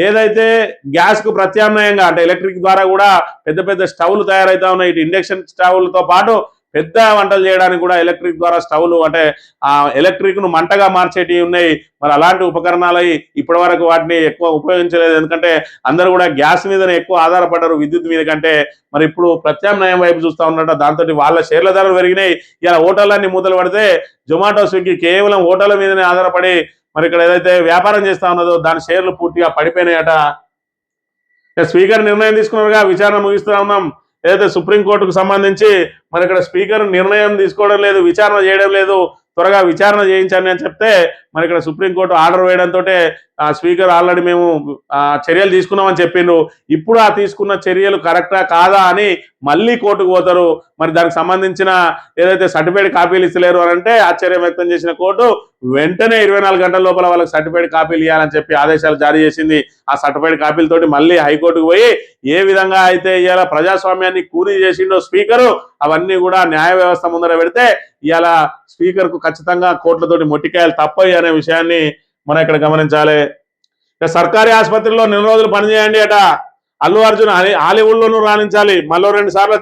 ఏదైతే గ్యాస్ కు ప్రత్యామ్నాయంగా అంటే ఎలక్ట్రిక్ ద్వారా కూడా పెద్ద పెద్ద స్టవ్లు తయారైతా ఉన్నాయి. ఇటు ఇండక్షన్ స్టవ్లతో పాటు పెద్ద వంటలు చేయడానికి కూడా ఎలక్ట్రిక్ ద్వారా స్టవ్లు అంటే ఎలక్ట్రిక్ ను మంటగా మార్చేటివి ఉన్నాయి. మరి అలాంటి ఉపకరణాలు ఇప్పటి వరకు వాటిని ఎక్కువ ఉపయోగించలేదు. ఎందుకంటే అందరూ కూడా గ్యాస్ మీదనే ఎక్కువ ఆధారపడ్డారు విద్యుత్ మీద కంటే. మరి ఇప్పుడు ప్రత్యామ్నాయం వైపు చూస్తూ ఉన్నట్టు దాంతో వాళ్ళ షేర్ల ధరలు పెరిగినాయి. ఇలా హోటళ్ళన్నీ మూతలు పడితే జొమాటో స్విగ్గీ కేవలం హోటళ్ళ మీదనే ఆధారపడి మరి ఇక్కడ ఏదైతే వ్యాపారం చేస్తా ఉన్నదో దాని షేర్లు పూర్తిగా పడిపోయినాయట. స్పీకర్ నిర్ణయం తీసుకున్నారుగా, విచారణ ముగిస్తూ ఉన్నాం. ఏదైతే సుప్రీంకోర్టుకు సంబంధించి మరి ఇక్కడ స్పీకర్ నిర్ణయం తీసుకోవడం లేదు, విచారణ చేయడం లేదు, త్వరగా విచారణ చేయించండి అని చెప్తే మరి ఇక్కడ సుప్రీంకోర్టు ఆర్డర్ వేయడంతో స్పీకర్ ఆల్రెడీ మేము చర్యలు తీసుకున్నామని చెప్పిండ్రు. ఇప్పుడు తీసుకున్న చర్యలు కరెక్టా కాదా అని మళ్ళీ కోర్టుకు పోతారు. మరి దానికి సంబంధించిన ఏదైతే సర్టిఫైడ్ కాపీలు ఇస్తలేరు అని అంటే ఆశ్చర్యం వ్యక్తం చేసిన కోర్టు వెంటనే 24 గంటల లోపల వాళ్ళకి సర్టిఫైడ్ కాపీలు ఇవ్వాలని చెప్పి ఆదేశాలు జారీ చేసింది. ఆ సర్టిఫైడ్ కాపీలతోటి మళ్ళీ హైకోర్టుకు పోయి ఏ విధంగా అయితే ఇవాళ ప్రజాస్వామ్యాన్ని కూలీ చేసిండో స్పీకరు అవన్నీ కూడా న్యాయ వ్యవస్థ ముందర పెడితే ఇవాళ స్పీకర్ కు ఖచ్చితంగా కోర్టులతోటి మొట్టికాయలు తప్పయి అనే విషయాన్ని మనం ఇక్కడ గమనించాలి. సర్కారీ ఆసుపత్రిలో 4 రోజులు పనిచేయండి అట. అల్లు అర్జున్ హాలీవుడ్ లోనూ రాణించాలి. మళ్ళీ 2 సార్లు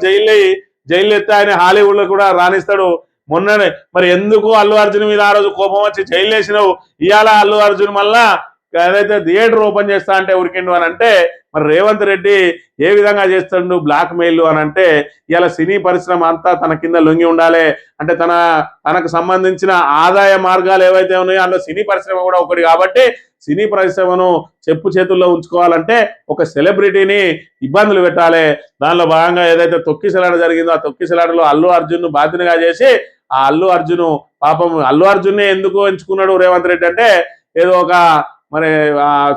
జైలు ఎత్తే ఆయన హాలీవుడ్ లో కూడా రాణిస్తాడు. మొన్ననే మరి ఎందుకు అల్లు అర్జున్ మీద ఆ రోజు కోపం వచ్చి జైలు వేసినావు, ఇవాళ అల్లు అర్జున్ మళ్ళా ఏదైతే థియేటర్ ఓపెన్ చేస్తా అంటే ఉరికిండు అని అంటే మరి రేవంత్ రెడ్డి ఏ విధంగా చేస్తాడు బ్లాక్ మెయిల్ అని అంటే ఇలా సినీ పరిశ్రమ అంతా తన కింద లొంగి ఉండాలి అంటే తనకు సంబంధించిన ఆదాయ మార్గాలు ఏవైతే ఉన్నాయో అందులో సినీ పరిశ్రమ కూడా ఒకటి కాబట్టి సినీ పరిశ్రమను చెప్పు చేతుల్లో ఉంచుకోవాలంటే ఒక సెలబ్రిటీని ఇబ్బందులు పెట్టాలి. దానిలో భాగంగా ఏదైతే తొక్కిసలాట జరిగిందో ఆ తొక్కిసలాటలో అల్లు అర్జున్ బాధ్యునిగా చేసి ఆ అల్లు అర్జున్ పాపం అల్లు అర్జున్ ఎందుకు ఎంచుకున్నాడు రేవంత్ రెడ్డి అంటే ఏదో ఒక మరి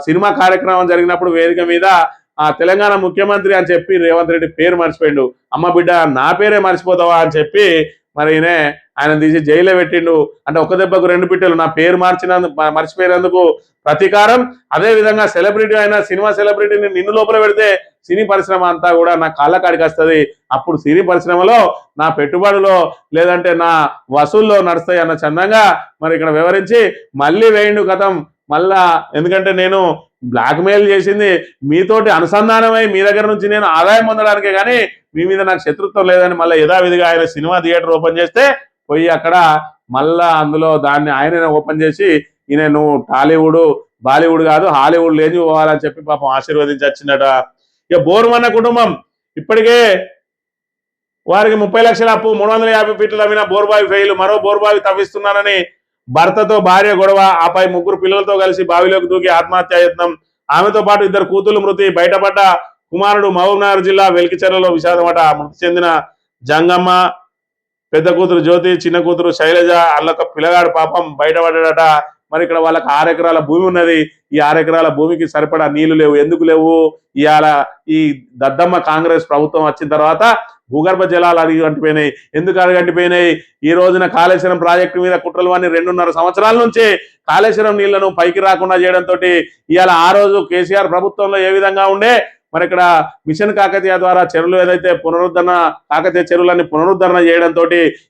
సినిమా కార్యక్రమం జరిగినప్పుడు వేదిక మీద తెలంగాణ ముఖ్యమంత్రి అని చెప్పి రేవంత్ రెడ్డి పేరు మర్చిపోయిండు. అమ్మ బిడ్డ నా పేరే మర్చిపోతావా అని చెప్పి మరి ఆయన తీసి జైల్లో పెట్టిండు. అంటే ఒక దెబ్బకు 2 పిట్టలు, నా పేరు మర్చిపోయినందుకు ప్రతీకారం. అదే విధంగా సెలబ్రిటీ అయినా సినిమా సెలబ్రిటీని నిన్ను లోపల పెడితే సినీ పరిశ్రమ అంతా కూడా నా కాళ్ళ కాడికి వస్తుంది. అప్పుడు సినీ పరిశ్రమలో నా పెట్టుబడిలో లేదంటే నా వసూల్లో నడుస్తాయి అన్న చందంగా మరి ఇక్కడ వివరించి మళ్ళీ వేయండు కథం మళ్ళా. ఎందుకంటే నేను బ్లాక్ మెయిల్ చేసింది మీతోటి అనుసంధానమై మీ దగ్గర నుంచి నేను ఆదాయం పొందడానికే కానీ మీ మీద నాకు శత్రుత్వం లేదని మళ్ళీ యథావిధిగా ఆయన సినిమా థియేటర్ ఓపెన్ చేస్తే పోయి అక్కడ మళ్ళా అందులో దాన్ని ఆయననే ఓపెన్ చేసి ఈయన నువ్వు టాలీవుడ్ బాలీవుడ్ కాదు హాలీవుడ్ లేని పోవాలని చెప్పి పాపం ఆశీర్వదించి వచ్చిందట. ఇక బోర్మన్న కుటుంబం ఇప్పటికే వారికి 30 లక్షల అప్పు, 350 ఫీట్లు తవ్విన బోర్బావి ఫెయిల్, మరో బోర్బావి తవ్విస్తున్నానని భర్తతో భార్య గొడవ, ఆపై ముగ్గురు పిల్లలతో కలిసి బావిలోకి దూకి ఆత్మహత్యా యత్నం, ఆమెతో పాటు ఇద్దరు కూతుళ్లు మృతి, బయటపడ్డ కుమారుడు మహబూబ్నగర్ జిల్లా వెల్కిచెర్లలో విషాదమట. మృతి చెందిన జంగమ్మ పెద్ద కూతురు జ్యోతి, చిన్న కూతురు శైలజ, అల్లొక పిల్లగాడు పాపం బయటపడ్డాడట. మరి ఇక్కడ వాళ్ళకి 6 ఎకరాల భూమి ఉన్నది. ఈ 6 ఎకరాల భూమికి సరిపడా నీళ్లు లేవు. ఎందుకు లేవు? ఇవాళ ఈ దద్దమ్మ కాంగ్రెస్ ప్రభుత్వం వచ్చిన తర్వాత భూగర్భ జలాలు అడుగంటిపోయినాయి. ఎందుకు అడుగంటిపోయినాయి? ఈ రోజున కాళేశ్వరం ప్రాజెక్టు మీద కుట్రలు అని 2.5 సంవత్సరాల నుంచి కాళేశ్వరం నీళ్లను పైకి రాకుండా చేయడంతో ఇవాళ ఆ రోజు కేసీఆర్ ప్రభుత్వంలో ఏ విధంగా ఉండే, మరి ఇక్కడ మిషన్ కాకతీయ ద్వారా చెరువులు ఏదైతే పునరుద్ధరణ, కాకతీయ చెరువులన్నీ పునరుద్ధరణ చేయడంతో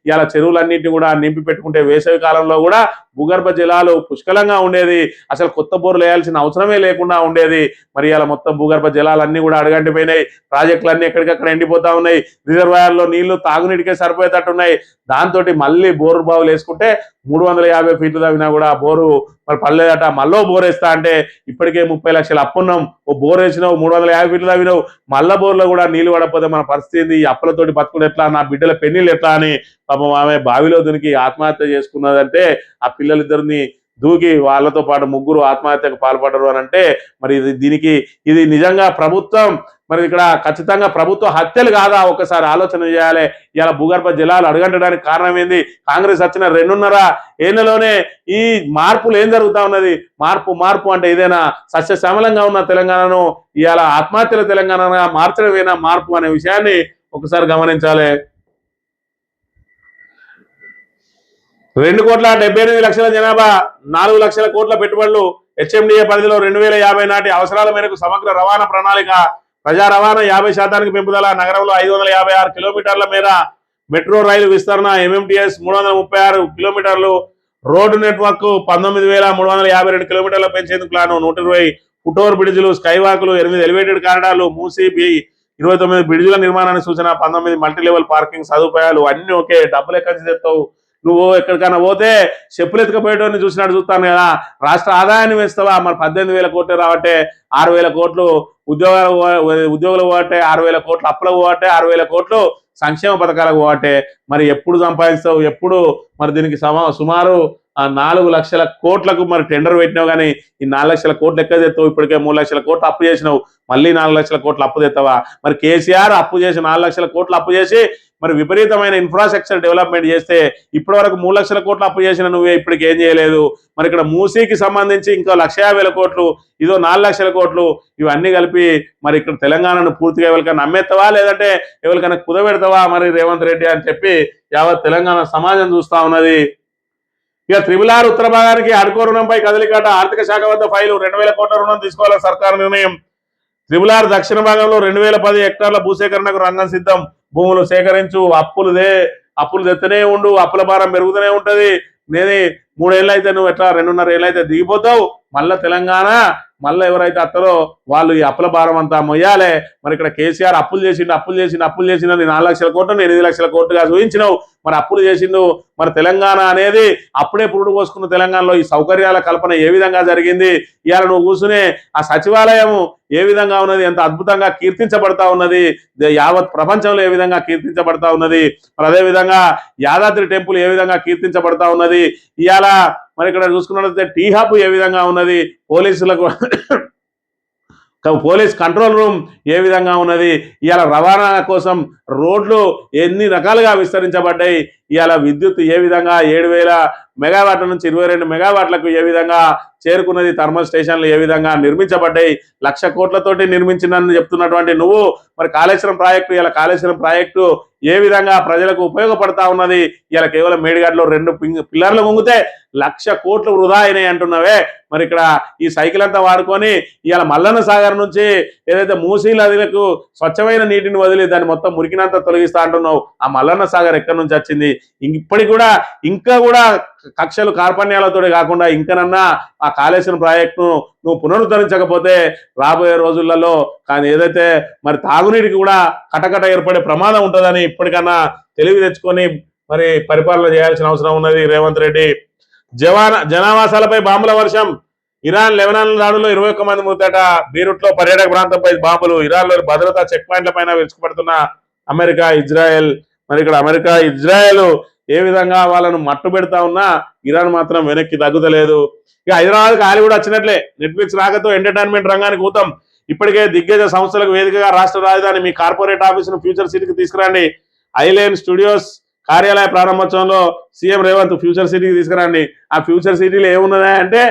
ఇవాళ చెరువులన్నింటినీ కూడా నింపి పెట్టుకుంటే వేసవి కాలంలో కూడా భూగర్భ జలాలు పుష్కలంగా ఉండేది. అసలు కొత్త బోర్లు వేయాల్సిన అవసరమే లేకుండా ఉండేది. మరి ఇలా మొత్తం భూగర్భ జలాలన్నీ కూడా అడుగంటిపోయినాయి. ప్రాజెక్టులన్నీ ఎక్కడికక్కడ ఎండిపోతా ఉన్నాయి. రిజర్వాయర్లో నీళ్లు తాగునీటికే సరిపోయేటట్టున్నాయి. దాంతో మళ్ళీ బోరు బావులు వేసుకుంటే 350 ఫీట్లు తవ్వినా కూడా బోరు మరి పడలేదట. మళ్ళీ బోర్ వేస్తా అంటే ఇప్పటికే 30 లక్షల అప్పున్నాం. ఓ బోర్ వేసినావు, 350 ఫీట్లు తవ్వినావు, మళ్ళా బోర్లో కూడా నీళ్లు పడకపోతే మన పరిస్థితి, ఈ అప్పులతోటి బతుకుడు ఎట్లా, నా బిడ్డల పెళ్లిళ్ళు ఎట్లా అని పాపం ఆమె బావిలో దునికి ఆత్మహత్య చేసుకున్నదంటే, ఆ పిల్లలిద్దరిని దూకి వాళ్ళతో పాటు ముగ్గురు ఆత్మహత్యకు పాల్పడరు అని అంటే మరి ఇది నిజంగా ప్రభుత్వం మరి ఇక్కడ ఖచ్చితంగా ప్రభుత్వ హత్యలు కాదా? ఒకసారి ఆలోచన చేయాలి. ఇలా భూగర్భ జలాలు అడుగంటడానికి కారణం ఏంది? కాంగ్రెస్ వచ్చిన 2.5 ఏళ్లలోనే ఈ మార్పులు ఏం జరుగుతా ఉన్నది? మార్పు అంటే ఇదేనా? సస్యశ్యామలంగా ఉన్న తెలంగాణను ఇవాళ ఆత్మహత్యల తెలంగాణగా మార్చడమేనా మార్పు అనే విషయాన్ని ఒకసారి గమనించాలి. 2,78,00,000 జనాభా, 4 లక్షల కోట్ల పెట్టుబడులు, హెచ్ఎండిఏ పరిధిలో 2050 నాటి అవసరాల మేరకు సమగ్ర రవాణా ప్రణాళిక, ప్రజా రవాణా 50% పెంపుదల, నగరంలో 556 కిలోమీటర్ల మేర మెట్రో రైలు విస్తరణ, ఎంఎంటీఎస్ 336 కిలోమీటర్లు, రోడ్డు నెట్వర్క్ 19,352 కిలోమీటర్ల పెంచేందుకు ప్లాను, 120 ఫుట్ఓవర్ బ్రిడ్జిలు, స్కై వాకులు, 8 ఎలివేటెడ్ కారిడార్లు, మూసీ 29 బ్రిడ్జిల నిర్మాణానికి సూచన, 19 మల్టీ లెవెల్ పార్కింగ్ సదుపాయాలు. అన్ని ఓకే. డబ్బులు ఎక్కడి తెస్తావు? నువ్వు ఎక్కడికైనా పోతే చెప్పులు ఎత్తుకపోయేటోని చూసినట్టు చూస్తాను కదా. రాష్ట్ర ఆదాయాన్ని వేస్తావా? మరి 18,000 కోట్లు రావట్టే, 6,000 కోట్లు ఉద్యోగులు పోవట్టే, 6,000 కోట్లు అప్పులకు పోవట్టే, 6,000 కోట్లు సంక్షేమ పథకాలకు పోవట్టే. మరి ఎప్పుడు సంపాదిస్తావు? ఎప్పుడు? మరి దీనికి సుమారు 4 లక్షల కోట్లకు మరి టెండర్ పెట్టినావు, కానీ ఈ 4 లక్షల కోట్లు ఎక్కడ తెస్తావు? ఇప్పటికే 3 లక్షల కోట్లు అప్పు చేసినావు, మళ్ళీ 4 లక్షల కోట్లు అప్పు తెస్తావా? మరి కేసీఆర్ అప్పు చేసి 4 లక్షల కోట్లు అప్పు చేసి మరి విపరీతమైన ఇన్ఫ్రాస్ట్రక్చర్ డెవలప్మెంట్ చేస్తే ఇప్పటి వరకు 3 లక్షల కోట్లు అప్పు చేసిన నువ్వే ఇప్పటికి ఏం చేయలేదు. మరి ఇక్కడ మూసీకి సంబంధించి ఇంకో 1,50,000 కోట్లు, ఇదో 4 లక్షల కోట్లు, ఇవన్నీ కలిపి మరి ఇక్కడ తెలంగాణను పూర్తిగా ఎవరికైనా నమ్మేస్తావా, లేదంటే ఎవరికైనా కుదబెడతావా మరి రేవంత్ రెడ్డి అని చెప్పి యావత్ తెలంగాణ సమాజం చూస్తా ఉన్నది. ఇక RRR ఉత్తర భాగానికి అడ్కో రుణంపై కదలికాట, ఆర్థిక శాఖ వద్ద ఫైలు, 2,000 కోట్ల రుణం తీసుకోవాలని సర్కారు నిర్ణయం. RRR దక్షిణ భాగంలో 2010 హెక్టార్ల భూసేకరణకు రంగం సిద్ధం. భూములు సేకరించు, అప్పులు తెత్తనే ఉండు, అప్పుల భారం పెరుగుతూనే ఉంటది. 3 ఏళ్ళు అయితే నువ్వు ఎట్లా 2.5 ఏళ్ళు అయితే దిగిపోతావు. మళ్ళా తెలంగాణ మళ్ళీ ఎవరైతే అత్తారో వాళ్ళు ఈ అప్పుల భారం అంతా మొయ్యాలి. మరి ఇక్కడ కేసీఆర్ అప్పులు చేసిండు 4 లక్షల కోట్లు 8 లక్షల కోట్లుగా చూపించినావు. మరి అప్పులు చేసిండు. మరి తెలంగాణ అనేది అప్పుడే పురుడు పోసుకున్న తెలంగాణలో ఈ సౌకర్యాల కల్పన ఏ విధంగా జరిగింది? ఇవాళ నువ్వు కూర్చునే ఆ సచివాలయం ఏ విధంగా ఉన్నది, ఎంత అద్భుతంగా కీర్తించబడతా ఉన్నది, యావత్ ప్రపంచంలో ఏ విధంగా కీర్తించబడతా ఉన్నది. మరి అదేవిధంగా యాదాద్రి టెంపుల్ ఏ విధంగా కీర్తించబడతా ఉన్నది. ఇవాళ మరి ఇక్కడ చూసుకున్నట్లయితే టీ హబ్ ఏ విధంగా ఉన్నది, పోలీస్ కంట్రోల్ రూమ్ ఏ విధంగా ఉన్నది. ఇవాళ రవాణా కోసం రోడ్లు ఎన్ని రకాలుగా విస్తరించబడ్డాయి. ఇవాళ విద్యుత్ ఏ విధంగా 7,000 మెగావాట్ల నుంచి 22 మెగావాట్లకు ఏ విధంగా చేరుకున్నది. థర్మల్ స్టేషన్లు ఏ విధంగా నిర్మించబడ్డాయి. 1,00,000 కోట్లతోటి నిర్మించిందని చెప్తున్నటువంటి నువ్వు మరి కాళేశ్వరం ప్రాజెక్టు ఏ విధంగా ప్రజలకు ఉపయోగపడతా ఉన్నది. ఇలా కేవలం మేడిగడ్డలో 2 పిల్లర్లు ముంగితే 1,00,000 కోట్లు వృధా అయినాయి అంటున్నావే. మరి ఇక్కడ ఈ సైకిల్ అంతా వాడుకొని ఇవాళ మల్లన్న సాగర్ నుంచి ఏదైతే మూసీ నదులకు స్వచ్ఛమైన నీటిని వదిలి దాన్ని మొత్తం మురికినంతా తొలగిస్తా అంటున్నావు. ఆ మల్లన్న సాగర్ ఎక్కడి నుంచి వచ్చింది? ఇప్పటికి కూడా ఇంకా కూడా కక్షలు కార్పణ్యాలతో కాకుండా ఇంకనన్నా ఆ కాళేశ్వరం ప్రాజెక్టును నువ్వు పునరుద్ధరించకపోతే రాబోయే రోజులలో కానీ ఏదైతే మరి తాగునీటికి కూడా కటకట ఏర్పడే ప్రమాదం ఉంటుందని ఇప్పటికన్నా తెలివి తెచ్చుకొని మరి పరిపాలన చేయాల్సిన అవసరం ఉన్నది రేవంత్ రెడ్డి. జనావాసాలపై బాంబుల వర్షం, ఇరాన్ లెబనాన్ దాడుల్లో 21 మంది మృతట. బీరుట్లో పర్యాటక ప్రాంతంపై బాంబులు, ఇరాన్లో భద్రతా చెక్ పాయింట్ల పైన విరుచుకుపడుతున్న అమెరికా ఇజ్రాయెల్. మరి ఇక్కడ అమెరికా ఇజ్రాయెల్ ఏ విధంగా వాళ్ళను మట్టు పెడతా ఉన్నా ఇరాన్ మాత్రం వెనక్కి తగ్గుతలేదు. ఇక హైదరాబాద్ ఖాళీ కూడా వచ్చినట్లే. నెట్ఫ్లిక్స్ రాకతో ఎంటర్టైన్మెంట్ రంగానికి ఊతం. ఇప్పటికే దిగ్గజ సంస్థలకు వేదికగా రాష్ట్ర రాజధాని మీ కార్పొరేట్ ఆఫీసును ఫ్యూచర్ సిటీకి తీసుకురండి. ఐలైన్ స్టూడియోస్ కార్యాలయ ప్రారంభోత్సవంలో సీఎం రేవంత్ ఫ్యూచర్ సిటీకి తీసుకురండి. ఆ ఫ్యూచర్ సిటీలో ఏమున్నదా అంటే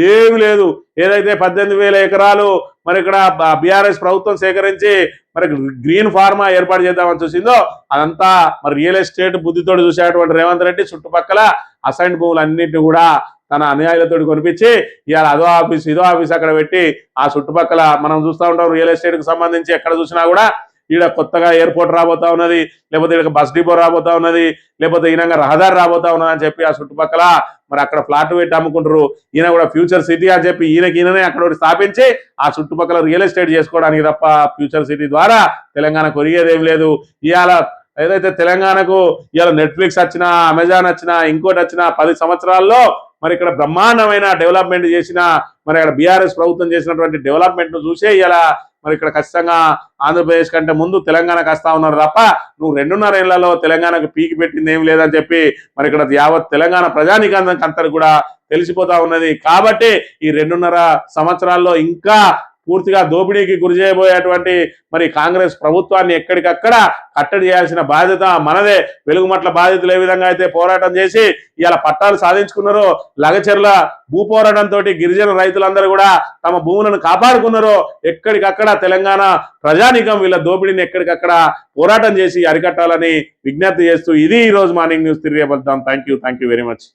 ఏమి లేదు. ఏదైతే 18,000 ఎకరాలు మరి ఇక్కడ బీఆర్ఎస్ ప్రభుత్వం సేకరించి మరి గ్రీన్ ఫార్మా ఏర్పాటు చేద్దామని చూసిందో అదంతా మరి రియల్ ఎస్టేట్ బుద్ధితోటి చూసేటువంటి రేవంత్ రెడ్డి చుట్టుపక్కల అసైన్ భూములన్నింటినీ కూడా తన అనుయాయులతో కొనిపించి ఇవాళ అదో ఆఫీస్ ఇదో ఆఫీస్ అక్కడ పెట్టి ఆ చుట్టుపక్కల మనం చూస్తూ ఉంటాం. రియల్ ఎస్టేట్ కి సంబంధించి ఎక్కడ చూసినా కూడా ఈడ కొత్తగా ఎయిర్పోర్ట్ రాబోతా ఉన్నది, లేకపోతే ఇక్కడ బస్ డిపో రాబోతా ఉన్నది, లేకపోతే ఈయనంగా రహదారి రాబోతా ఉన్నది అని చెప్పి ఆ చుట్టుపక్కల మరి అక్కడ ఫ్లాట్ పెట్టి అమ్ముకుంటారు. ఈయన కూడా ఫ్యూచర్ సిటీ అని చెప్పి ఈయననే అక్కడ స్థాపించి ఆ చుట్టుపక్కల రియల్ ఎస్టేట్ చేసుకోవడానికి తప్ప ఫ్యూచర్ సిటీ ద్వారా తెలంగాణ కొరిగేదేం లేదు. ఇవాళ ఏదైతే తెలంగాణకు ఇవాళ నెట్ఫ్లిక్స్ వచ్చినా, అమెజాన్ వచ్చినా, ఇంకోటి వచ్చినా 10 సంవత్సరాల్లో మరి ఇక్కడ బ్రహ్మాండమైన డెవలప్మెంట్ చేసిన మరి అక్కడ బీఆర్ఎస్ ప్రభుత్వం చేసినటువంటి డెవలప్మెంట్ ను చూసే ఇలా మరి ఇక్కడ ఖచ్చితంగా ఆంధ్రప్రదేశ్ కంటే ముందు తెలంగాణకు వస్తా ఉన్నారు తప్ప నువ్వు 2.5 ఏళ్లలో తెలంగాణకు పీకి పెట్టింది ఏం లేదని చెప్పి మరి ఇక్కడ యావత్ తెలంగాణ ప్రజానికాంతానికి అంతా కూడా తెలిసిపోతా ఉన్నది. కాబట్టి ఈ 2.5 సంవత్సరాల్లో ఇంకా పూర్తిగా దోపిడీకి గురి చేయబోయేటువంటి మరి కాంగ్రెస్ ప్రభుత్వాన్ని ఎక్కడికక్కడ కట్టడి చేయాల్సిన బాధ్యత మనదే. వెలుగుమట్ల బాధితులు ఏ విధంగా అయితే పోరాటం చేసి ఇవాళ పట్టాలు సాధించుకున్నారో, లగచెర్ల భూ పోరాటంతో గిరిజన రైతులందరూ కూడా తమ భూములను కాపాడుకున్నారో, ఎక్కడికక్కడ తెలంగాణ ప్రజానికం వీళ్ళ దోపిడీని ఎక్కడికక్కడ పోరాటం చేసి అరికట్టాలని విజ్ఞప్తి చేస్తూ ఇది ఈ రోజు మార్నింగ్ న్యూస్ తిరిగి పడతాం. Thank you very much.